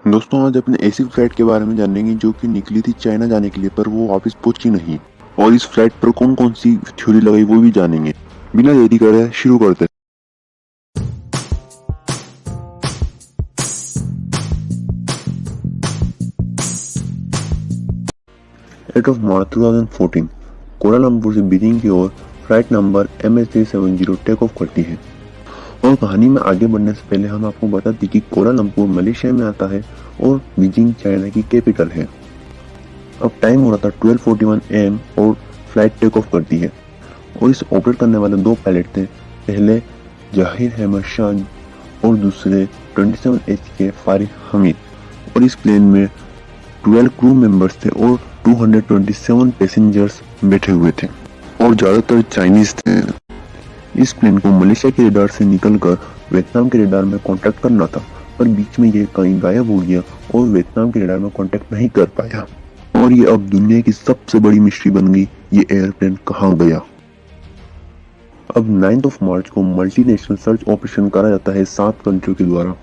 दोस्तों आज अपने ऐसी फ्लाइट के बारे में जानेंगे जो कि निकली थी चाइना जाने के लिए पर वो वापस पहुंची नहीं। और इस फ्लाइट पर कौन कौन सी थ्योरी लगाई वो भी जानेंगे। बिना देरी करे शुरू करते हैं। 8 मार्च 2014 कोलालमपुर से बीजिंग की ओर flight number MH370 take off करती है। और कहानी में आगे बढ़ने से पहले हम आपको बता दें कि कोलालमपुर मलेशिया में आता है और बीजिंग चाइना की कैपिटल है। अब टाइम हो रहा था 12:41 AM और फ्लाइट टेक ऑफ करती है। और इसे ऑपरेट करने वाले दो पायलट थे, पहले जाहिर अहमद शाह और दूसरे 27H के फारिक हमीद। और इस प्लेन में 12 क्रू मेंबर्स थे और 227 पैसेंजर्स बैठे हुए थे और ज़्यादातर चाइनीज थे। इस प्लेन को मलेशिया के रडार से निकलकर वियतनाम के रडार में कांटेक्ट करना था, पर बीच में ये कहीं गायब हो गया और वियतनाम के रडार में कांटेक्ट नहीं कर पाया। और ये अब दुनिया की सबसे बड़ी मिस्ट्री बन गई, ये एयरप्लेन कहाँ गया। अब 9 मार्च को मल्टीनेशनल सर्च ऑपरेशन करा जाता है 7 कंट्रियों के द्वारा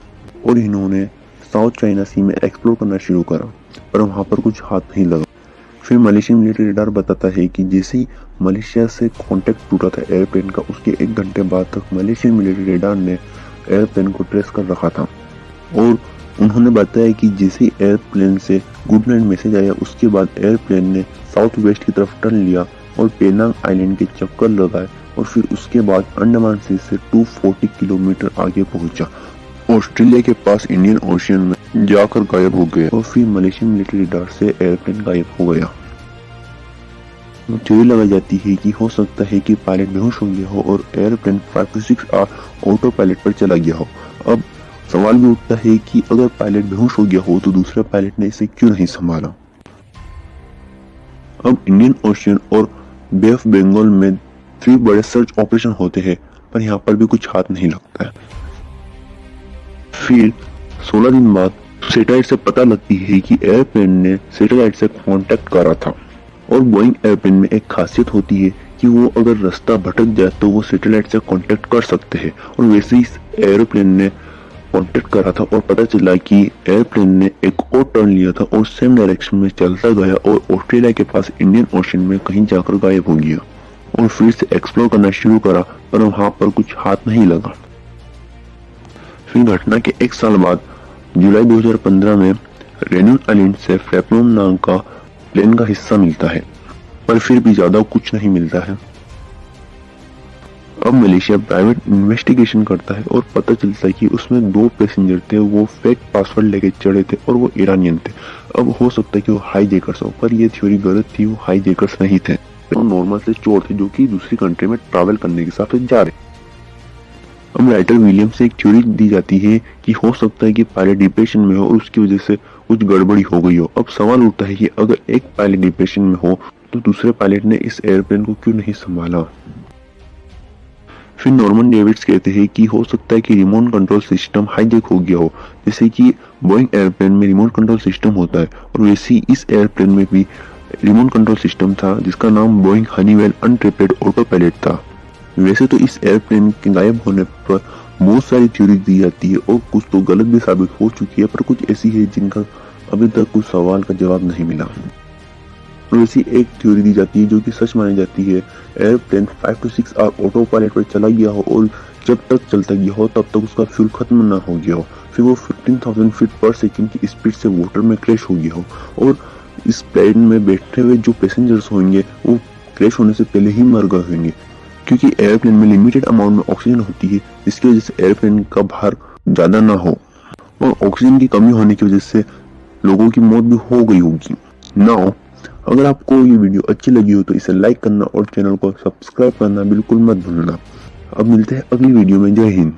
और इन्होंने साउथ चाइना सी में एक्सप्लोर करना शुरू करा, पर वहां पर कुछ हाथ नहीं लगा। फिर मलेशियन मिलिट्री रडार बताता है कि जैसे ही मलेशिया से कांटेक्ट टूटा था एयरप्लेन का, उसके 1 घंटे बाद तक मलेशियन मिलिट्री रडार ने एयरप्लेन को ट्रेस कर रखा था। और उन्होंने बताया कि जैसे ही एयरप्लेन से गुड नाइट मैसेज आया, उसके बाद एयरप्लेन ने साउथ वेस्ट की तरफ टर्न लिया और पेनांग आइलैंड के चक्कर लगाए और फिर उसके बाद अंडमान सी से 240 किलोमीटर आगे पहुंचा, ऑस्ट्रेलिया के पास इंडियन ओशियन में जाकर गायब हो गया। और फिर मलेशियन मिलिट्री रडार से एयरप्लेन गायब हो गया। थ्योरी लगाई जाती है कि हो सकता है कि पायलट बेहोश हो गया हो और airplane 5 to 6 hour auto pilot पर चला गया हो। अब सवाल भी उठता है कि अगर पायलट बेहोश हो गया हो तो दूसरे पायलट ने इसे क्यों नहीं संभाला। अब इंडियन ओशियन और बे ऑफ बंगाल में 3 बड़े सर्च ऑपरेशन होते हैं, पर यहाँ पर भी कुछ हाथ नहीं लगता है। फिर 16 दिन बाद सैटेलाइट से पता लगती है कि एयरप्लेन ने सैटेलाइट से कांटेक्ट करा था। और बोइंग एयरप्लेन में एक खासियत होती है कि वो अगर रास्ता भटक जाए तो वो सैटेलाइट से कांटेक्ट कर सकते हैं। और वैसे ही एयरप्लेन ने कांटेक्ट करा था और पता चला कि एयरप्लेन ने एक और टर्न लिया था और सेम डायरेक्शन में चलता गया और ऑस्ट्रेलिया के पास इंडियन ओशन में कहीं जाकर गायब हो गया। और फिर से एक्सप्लोर करना शुरू करा, पर वहां पर कुछ हाथ नहीं लगा। फिर घटना के 1 साल बाद जुलाई 2015 में रेन्यून आइलैंड से फ्रेपलोन नाम का प्लेन का हिस्सा मिलता है, पर फिर भी ज्यादा कुछ नहीं मिलता है। अब मलेशिया प्राइवेट इन्वेस्टिगेशन करता है और पता चलता है कि उसमें 2 पैसेंजर थे, वो फेक पासवर्ड लेके चढ़े थे और वो ईरानियन थे। अब हो सकता है कि वो हाईजैकर्स हो, पर ये थ्योरी गलत थी, वो हाईजैकर्स नहीं थे, वो नॉर्मल से चोर थे जो कि दूसरी कंट्री में ट्रैवल करने के हिसाब से जा रहे। अब राइटर विलियम से एक थ्योरी दी जाती है कि हो सकता है कि पायलट डिप्रेशन में हो और उसकी वजह से कुछ गड़बड़ी हो गई हो। अब सवाल उठता है कि अगर एक पायलट डिप्रेशन में हो तो दूसरे पायलट ने इस एयरप्लेन को क्यों नहीं संभाला। फिर नॉर्मन डेविड्स कहते हैं कि हो सकता है कि रिमोट कंट्रोल सिस्टम हाईजैक हो गया हो, जैसे कि बोइंग एयरप्लेन में रिमोट कंट्रोल सिस्टम होता है और वैसे ही इस एयरप्लेन में भी रिमोट कंट्रोल सिस्टम था जिसका नाम बोइंग हनीवेल अनट्रिपेड ऑटो पायलट था। वैसे तो इस एयरप्लेन के गायब होने पर बहुत सारी थ्योरी दी जाती है और कुछ तो गलत भी साबित हो चुकी है, पर कुछ ऐसी है जिनका अभी तक कुछ सवाल का जवाब नहीं मिला। और ऐसी एक थ्योरी दी जाती है जो कि सच मानी जाती है, airplane 5 to 6 hour auto pilot पर चला गया हो और जब तक चलता गया हो तब तक उसका फ्यूल खत्म ना हो गया हो। फिर वो 15,000 फीट पर सेकेंड की स्पीड से वाटर में क्रैश हो गया हो और इस प्लेन में बैठे हुए जो पैसेंजर्स होंगे वो क्रैश होने से पहले ही मर गए होंगे, क्योंकि एयरप्लेन में लिमिटेड अमाउंट में ऑक्सीजन होती है, जिसकी वजह से एयरप्लेन का भार ज्यादा ना हो और ऑक्सीजन की कमी होने की वजह से लोगों की मौत भी हो गई होगी। नाउ अगर आपको ये वीडियो अच्छी लगी हो तो इसे लाइक करना और चैनल को सब्सक्राइब करना बिल्कुल मत भूलना। अब मिलते हैं अगली वीडियो में। जय हिंद।